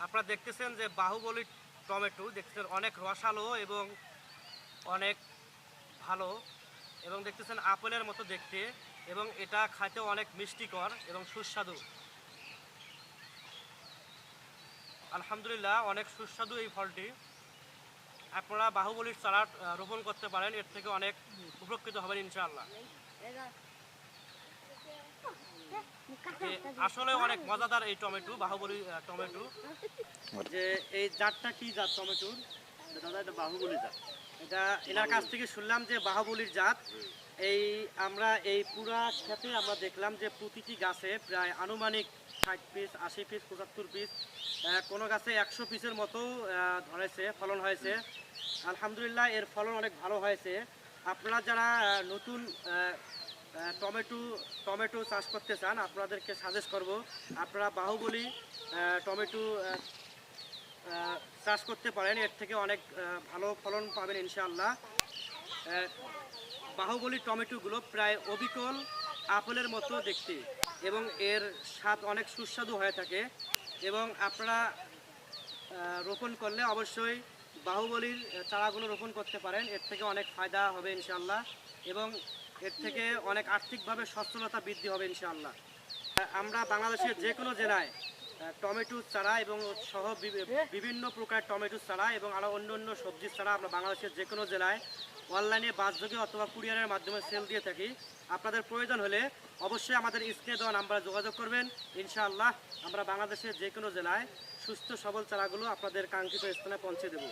আপনারা দেখতেছেন যে বাহুবলী টমেটো দেখতেছেন অনেক রসালো এবং অনেক ভালো, এবং দেখতেছেন আপেলের মতো দেখতে, এবং এটা খাইতেও অনেক মিষ্টিকর এবং সুস্বাদু। আলহামদুলিল্লাহ অনেক সুস্বাদু এই ফলটি। আপনারা বাহুবলীর চারা রোপণ করতে পারেন, এর থেকে অনেক উপকৃত হবেন ইনশাআল্লাহ। আসলে অনেক মজাদার এই টমেটো, বাহুবলী টমেটো। যে এই জাতটা কি জাত টমেটোর? দাদা এটা বাহুবলী জাত। এটা এনার কাছ থেকে শুনলাম যে বাহুবলীর জাত। এই আমরা এই পুরা ক্ষেতে আমরা দেখলাম যে প্রতিটি গাছে প্রায় আনুমানিক 60 পিস, 80 পিস, 75 পিস, কোনো গাছে 100 পিসের মতো ধরেছে, ফলন হয়েছে। আলহামদুলিল্লাহ এর ফলন অনেক ভালো হয়েছে। আপনারা যারা নতুন টমেটো চাষ করতে চান, আপনাদেরকে সাজেস্ট করব আপনারা বাহুবলী টমেটো চাষ করতে পারেন, এর থেকে অনেক ভালো ফলন পাবেন ইনশাআল্লাহ। বাহুবলী টমেটোগুলো প্রায় অবিকল আপেলের মতো দেখতে, এবং এর স্বাদ অনেক সুস্বাদু হয়ে থাকে। এবং আপনারা রোপণ করলে অবশ্যই বাহুবলীর চারাগুলো রোপণ করতে পারেন, এর থেকে অনেক ফায়দা হবে ইনশাআল্লাহ, এবং এর থেকে অনেক আর্থিকভাবে সচ্ছলতা বৃদ্ধি হবে ইনশাআল্লাহ। আমরা বাংলাদেশের যে কোনো জেলায় টমেটো চারা এবং সহ বিভিন্ন প্রকার টমেটো চারা এবং আরও অন্য অন্য সবজির চারা আমরা বাংলাদেশের যে কোনো জেলায় অনলাইনে বাসযোগে অথবা কুরিয়ারের মাধ্যমে সেল দিয়ে থাকি। আপনাদের প্রয়োজন হলে অবশ্যই আমাদের স্ক্রিনে দেওয়া নাম্বারে যোগাযোগ করবেন। ইনশাআল্লাহ আমরা বাংলাদেশের যে কোনো জেলায় সুস্থ সবল চারাগুলো আপনাদের কাঙ্ক্ষিত স্থানে পৌঁছে দেব।